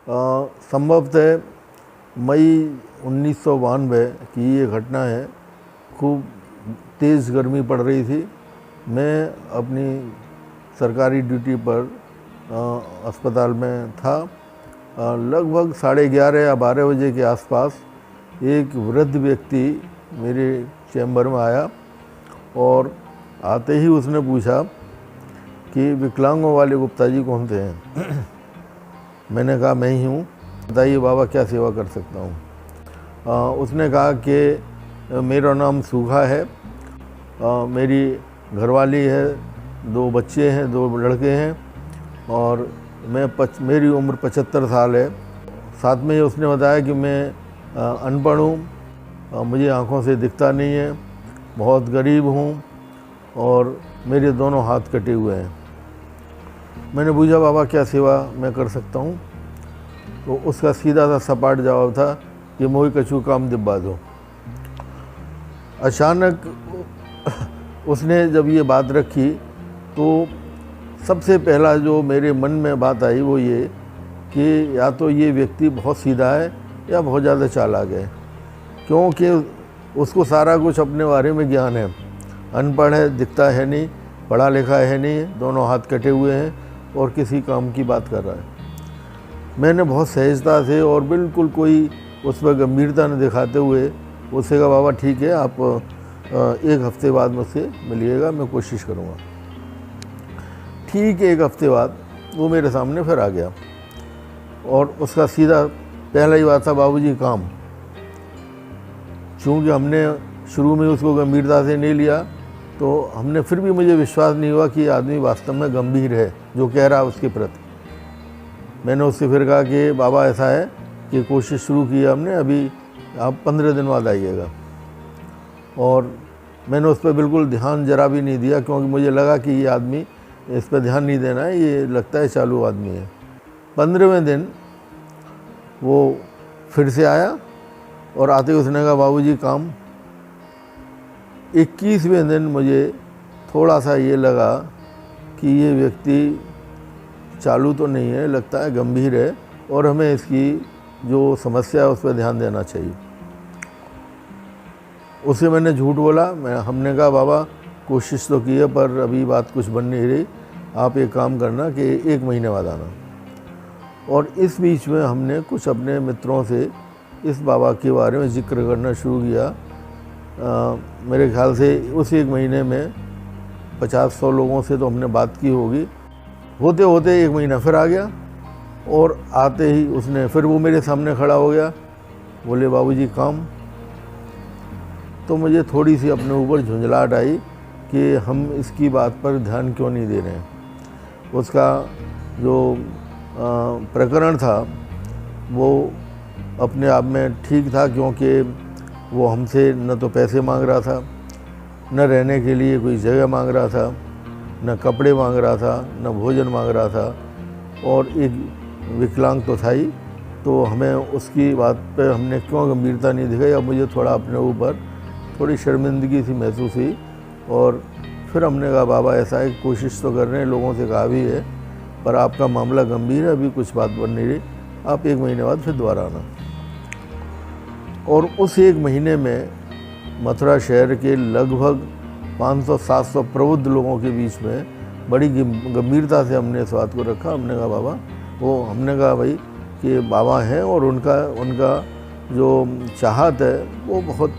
संभवतः मई 1992 की ये घटना है। खूब तेज़ गर्मी पड़ रही थी। मैं अपनी सरकारी ड्यूटी पर अस्पताल में था। लगभग 11:30 या 12 बजे के आसपास एक वृद्ध व्यक्ति मेरे चैम्बर में आया और आते ही उसने पूछा कि विकलांगों वाले गुप्ता जी कौन थे हैं। मैंने कहा मैं ही हूँ, बताइए बाबा क्या सेवा कर सकता हूँ। उसने कहा कि मेरा नाम सूखा है, मेरी घरवाली है, 2 बच्चे हैं, 2 लड़के हैं और मेरी उम्र 75 साल है। साथ में ही उसने बताया कि मैं अनपढ़ हूँ, मुझे आँखों से दिखता नहीं है, बहुत गरीब हूँ और मेरे दोनों हाथ कटे हुए हैं। मैंने पूछा बाबा क्या सेवा मैं कर सकता हूँ, तो उसका सीधा सा सपाट जवाब था कि मोही कछु काम दिब्बा दो। अचानक उसने जब ये बात रखी तो सबसे पहला जो मेरे मन में बात आई वो ये कि या तो ये व्यक्ति बहुत सीधा है या बहुत ज़्यादा चालाक है, क्योंकि उसको सारा कुछ अपने बारे में ज्ञान है। अनपढ़ है, दिखता है नहीं, पढ़ा लिखा है नहीं, दोनों हाथ कटे हुए हैं और किसी काम की बात कर रहा है। मैंने बहुत सहजता से और बिल्कुल कोई उस पर गंभीरता न दिखाते हुए उससे कहा बाबा ठीक है, आप 1 हफ्ते बाद मुझसे मिलिएगा, मैं कोशिश करूँगा। ठीक 1 हफ्ते बाद वो मेरे सामने फिर आ गया और उसका सीधा पहला ही बात था बाबूजी काम। चूँकि हमने शुरू में उसको गंभीरता से नहीं लिया तो हमने फिर भी मुझे विश्वास नहीं हुआ कि आदमी वास्तव में गंभीर है जो कह रहा है उसके प्रति। मैंने उससे फिर कहा कि बाबा ऐसा है कि कोशिश शुरू की है हमने, अभी आप 15 दिन बाद आइएगा। और मैंने उस पर बिल्कुल ध्यान जरा भी नहीं दिया, क्योंकि मुझे लगा कि ये आदमी, इस पर ध्यान नहीं देना है, ये लगता है चालू आदमी है। 15वें दिन वो फिर से आया और आते ही उसने कहा बाबूजी काम। 21वें दिन मुझे थोड़ा सा ये लगा कि ये व्यक्ति चालू तो नहीं है, लगता है गंभीर है और हमें इसकी जो समस्या है उस पर ध्यान देना चाहिए। उसे मैंने झूठ बोला। हमने कहा बाबा कोशिश तो की है पर अभी बात कुछ बन नहीं रही, आप एक काम करना कि 1 महीने बाद आना। और इस बीच में हमने कुछ अपने मित्रों से इस बाबा के बारे में जिक्र करना शुरू किया। मेरे ख्याल से उस 1 महीने में 50-100 लोगों से तो हमने बात की होगी। होते होते 1 महीना फिर आ गया और आते ही उसने फिर वो मेरे सामने खड़ा हो गया, बोले बाबूजी काम। तो मुझे थोड़ी सी अपने ऊपर झुंझलाहट आई कि हम इसकी बात पर ध्यान क्यों नहीं दे रहे हैं। उसका जो प्रकरण था वो अपने आप में ठीक था, क्योंकि वो हमसे न तो पैसे मांग रहा था, न रहने के लिए कोई जगह मांग रहा था, न कपड़े मांग रहा था, न भोजन मांग रहा था और एक विकलांग तो था ही। तो हमें उसकी बात पे हमने क्यों गंभीरता नहीं दिखाई। अब मुझे थोड़ा अपने ऊपर थोड़ी शर्मिंदगी सी महसूस हुई और फिर हमने कहा बाबा ऐसा है, कोशिश तो कर रहे हैं, लोगों से कहा भी है, पर आपका मामला गंभीर है, अभी कुछ बात बन नहीं रही, आप 1 महीने बाद फिर दोबारा आना। और उस 1 महीने में मथुरा शहर के लगभग 500-700 प्रबुद्ध लोगों के बीच में बड़ी गंभीरता से हमने इस बात को रखा। हमने कहा बाबा, वो हमने कहा भाई कि बाबा हैं और उनका जो चाहत है वो बहुत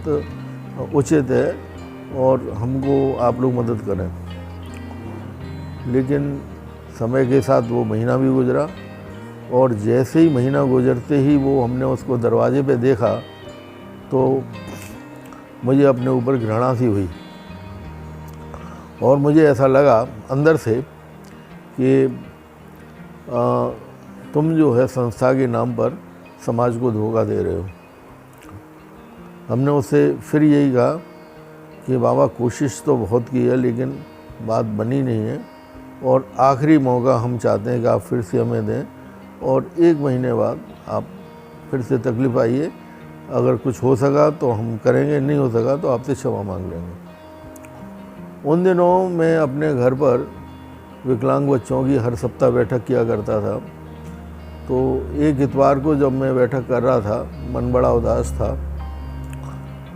उचित है और हमको आप लोग मदद करें। लेकिन समय के साथ वो महीना भी गुजरा और जैसे ही महीना गुजरते ही वो हमने उसको दरवाजे पे देखा तो मुझे अपने ऊपर घृणा सी हुई और मुझे ऐसा लगा अंदर से कि तुम जो है संस्था के नाम पर समाज को धोखा दे रहे हो। हमने उससे फिर यही कहा कि बाबा कोशिश तो बहुत की है लेकिन बात बनी नहीं है और आखिरी मौका हम चाहते हैं कि आप फिर से हमें दें और 1 महीने बाद आप फिर से तकलीफ़ आइए, अगर कुछ हो सका तो हम करेंगे, नहीं हो सका तो आपसे क्षमा मांग लेंगे। उन दिनों मैं अपने घर पर विकलांग बच्चों की हर सप्ताह बैठक किया करता था तो एक इतवार को जब मैं बैठक कर रहा था, मन बड़ा उदास था।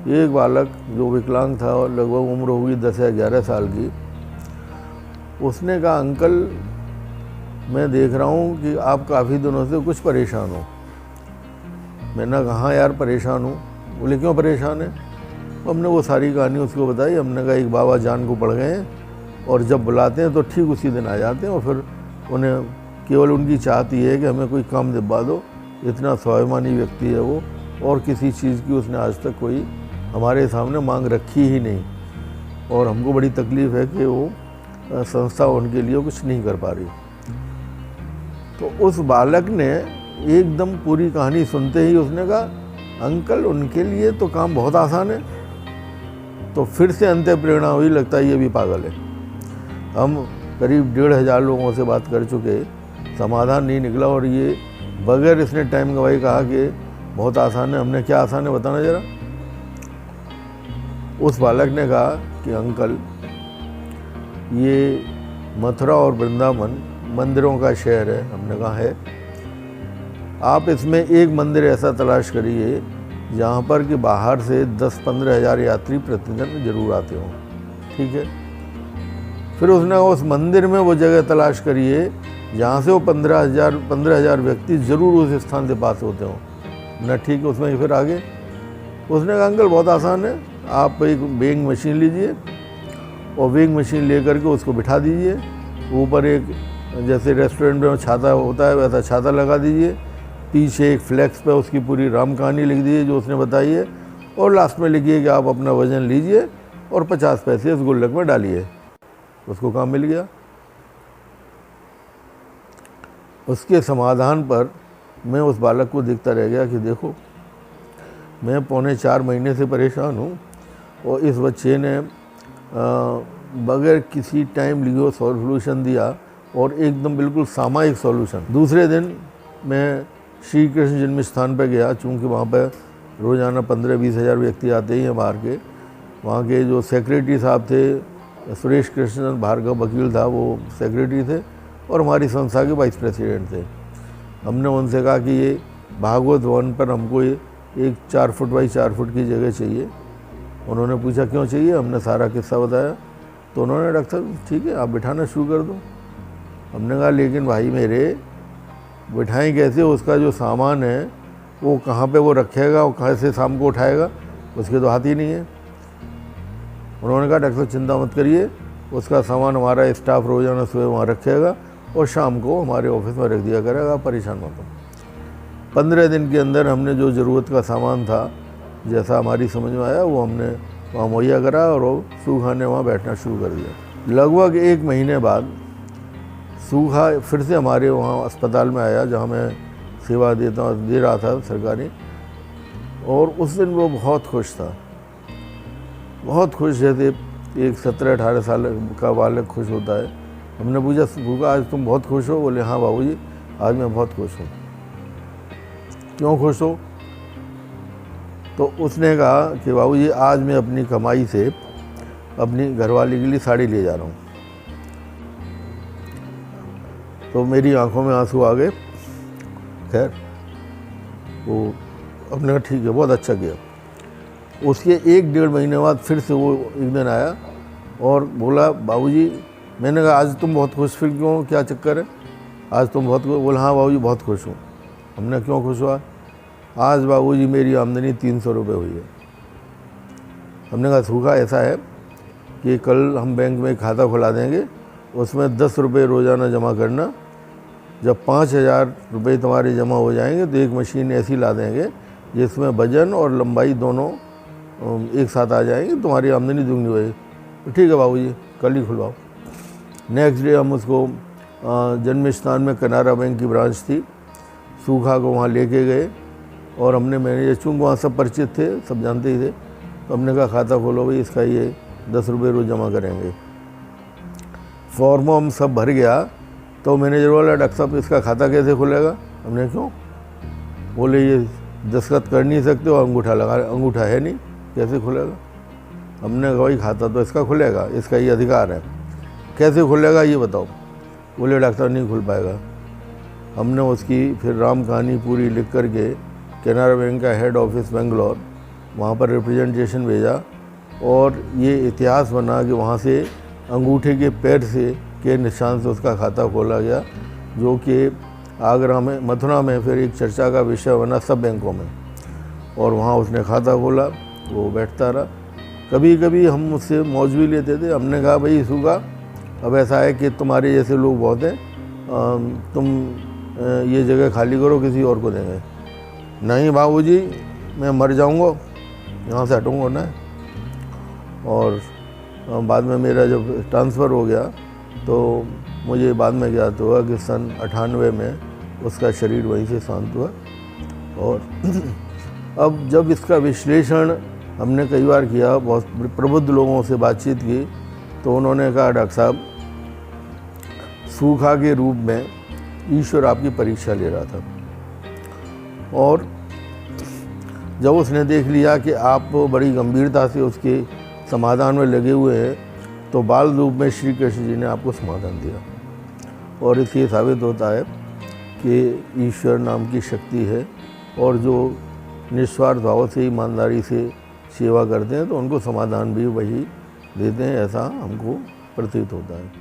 एक बालक जो विकलांग था और लगभग उम्र होगी 10 या 11 साल की, उसने कहा, अंकल मैं देख रहा हूँ कि आप काफ़ी दिनों से कुछ परेशान हो। मैंने कहा हाँ यार परेशान हूँ। बोले क्यों परेशान है? हमने वो सारी कहानी उसको बताई। हमने कहा एक बाबा जान को पड़ गए हैं और जब बुलाते हैं तो ठीक उसी दिन आ जाते हैं और फिर उन्हें केवल उनकी चाहती है कि हमें कोई काम दिलवा दो। इतना स्वाभिमानी व्यक्ति है वो, और किसी चीज़ की उसने आज तक कोई हमारे सामने मांग रखी ही नहीं। और हमको बड़ी तकलीफ़ है कि वो संस्था उनके लिए कुछ नहीं कर पा रही। तो उस बालक ने एकदम पूरी कहानी सुनते ही उसने कहा, अंकल उनके लिए तो काम बहुत आसान है। तो फिर से अंत्य प्रेरणा हुई, लगता है ये भी पागल है। हम करीब 1500 लोगों से बात कर चुके, समाधान नहीं निकला। और ये बगैर इसने टाइम गवाई कहा कि बहुत आसान है। हमने क्या आसान है बताना ज़रा। उस बालक ने कहा कि अंकल ये मथुरा और वृंदावन मंदिरों का शहर है। हमने कहा है। आप इसमें एक मंदिर ऐसा तलाश करिए जहाँ पर कि बाहर से 10-15 हज़ार यात्री प्रतिदिन जरूर आते हों, ठीक है। फिर उसने उस मंदिर में वो जगह तलाश करिए जहाँ से वो 15,000 व्यक्ति ज़रूर उस स्थान से पास होते हों ना, ठीक है। उसमें फिर आगे उसने कहा अंकल बहुत आसान है, आप एक वेइंग मशीन लीजिए और वेइंग मशीन लेकर के उसको बिठा दीजिए, ऊपर एक जैसे रेस्टोरेंट में छाता होता है वैसा छाता लगा दीजिए, पीछे एक फ्लैक्स पे उसकी पूरी राम कहानी लिख दीजिए जो उसने बताई है, और लास्ट में लिखिए कि आप अपना वजन लीजिए और 50 पैसे उस गुल्लक में डालिए। उसको काम मिल गया। उसके समाधान पर मैं उस बालक को देखता रह गया कि देखो मैं 3.25 महीने से परेशान हूँ और इस बच्चे ने बगैर किसी टाइम लिए सॉल्यूशन दिया, और एकदम बिल्कुल सामयिक सॉल्यूशन। दूसरे दिन मैं श्री कृष्ण जन्म स्थान पर गया, चूँकि वहाँ पर रोज़ाना 15-20 हज़ार व्यक्ति आते ही हैं बाहर के। वहाँ के जो सेक्रेटरी साहब थे, सुरेश कृष्ण भार्गव वकील था, वो सेक्रेटरी थे और हमारी संस्था के वाइस प्रेसिडेंट थे। हमने उनसे कहा कि ये भागवत भवन पर हमको एक 4 फुट बाई 4 फुट की जगह चाहिए। उन्होंने पूछा क्यों चाहिए, हमने सारा किस्सा बताया। तो उन्होंने डॉक्टर साहब ठीक है आप बिठाना शुरू कर दो। हमने कहा लेकिन भाई मेरे बिठाएं कैसे, उसका जो सामान है वो कहाँ पे वो रखेगा और कहाँ से शाम को उठाएगा, उसके तो हाथ ही नहीं है। उन्होंने कहा डॉक्टर चिंता मत करिए, उसका सामान हमारा स्टाफ रोज़ाना सुबह वहाँ रखेगा और शाम को हमारे ऑफिस में रख दिया करेगा, आप परेशान मत हो। 15 दिन के अंदर हमने जो ज़रूरत का सामान था जैसा हमारी समझ में आया वो हमने वहाँ मुहैया करा और वो सूखा ने वहाँ बैठना शुरू कर दिया। लगभग 1 महीने बाद सूखा फिर से हमारे वहाँ अस्पताल में आया जहाँ मैं सेवा दे रहा था सरकारी, और उस दिन वो बहुत खुश था, बहुत खुश, जैसे एक 17-18 साल का बालक खुश होता है। हमने पूछा सूखा आज तुम बहुत खुश हो? बोले हाँ बाबूजी आज मैं बहुत खुश हूँ। क्यों खुश हो? तो उसने कहा कि बाबूजी आज मैं अपनी कमाई से अपनी घरवाली के लिए साड़ी ले जा रहा हूँ। तो मेरी आंखों में आंसू आ गए। खैर वो अपने कहा ठीक है बहुत अच्छा किया। उसके 1-1.5 महीने बाद फिर से वो एक दिन आया और बोला बाबूजी, मैंने कहा आज तुम बहुत खुश, फिर क्यों, क्या चक्कर है, आज तुम बहुत खुश? बोला हाँ बाबूजी बहुत खुश हूँ। हमने क्यों खुश हुआ? आज बाबूजी मेरी आमदनी 300 रुपये हुई है। हमने कहा सूखा ऐसा है कि कल हम बैंक में खाता खुला देंगे, उसमें 10 रुपये रोज़ाना जमा करना। जब 5,000 रुपये तुम्हारे जमा हो जाएंगे तो एक मशीन ऐसी ला देंगे जिसमें वजन और लंबाई दोनों एक साथ आ जाएंगे, तुम्हारी आमदनी दुगनी होगी। तो ठीक है बाबूजी कल ही खुलवाओ। नेक्स्ट डे हम उसको जन्म स्थान में कनारा बैंक की ब्रांच थी, सूखा को वहाँ लेके गए और हमने मैनेजर, चूँकि वहाँ सब परिचित थे, सब जानते ही थे, तो हमने कहा खाता खोलो भाई, इसका ये 10 रुपये रोज़ जमा करेंगे। फॉर्म हम सब भर गया तो मैनेजर बोला डॉक्टर साहब इसका खाता कैसे खुलेगा? हमने क्यों? बोले ये दस्तखत कर नहीं सकते और अंगूठा है नहीं, कैसे खुलेगा? हमने कहा भाई खाता तो इसका खुलेगा, इसका ये अधिकार है, कैसे खुलेगा ये बताओ। बोले डॉक्टर नहीं खुल पाएगा। हमने उसकी फिर राम कहानी पूरी लिख कर के कैनरा बैंक का हेड ऑफिस बेंगलोर, वहाँ पर रिप्रेजेंटेशन भेजा और ये इतिहास बना कि वहाँ से अंगूठे के पैर से के निशान से उसका खाता खोला गया, जो कि आगरा में, मथुरा में फिर एक चर्चा का विषय बना सब बैंकों में। और वहाँ उसने खाता खोला, वो बैठता रहा। कभी कभी हम उससे मौज भी लेते थे। हमने कहा भाई सूगा, अब ऐसा है कि तुम्हारे जैसे लोग बहुत हैं, तुम ये जगह खाली करो, किसी और को देंगे। नहीं बाबूजी, मैं मर जाऊंगा, यहाँ से हटूंगा ना। और बाद में मेरा जब ट्रांसफ़र हो गया तो मुझे बाद में ज्ञात हुआ कि सन 98 में उसका शरीर वहीं से शांत हुआ। और अब जब इसका विश्लेषण हमने कई बार किया, बहुत प्रबुद्ध लोगों से बातचीत की, तो उन्होंने कहा डॉक्टर साहब, सूखा के रूप में ईश्वर आपकी परीक्षा ले रहा था। और जब उसने देख लिया कि आप बड़ी गंभीरता से उसके समाधान में लगे हुए हैं, तो बाल रूप में श्री कृष्ण जी ने आपको समाधान दिया। और इससे साबित होता है कि ईश्वर नाम की शक्ति है, और जो निस्वार्थ भाव से ईमानदारी से सेवा करते हैं तो उनको समाधान भी वही देते हैं, ऐसा हमको प्रतीत होता है।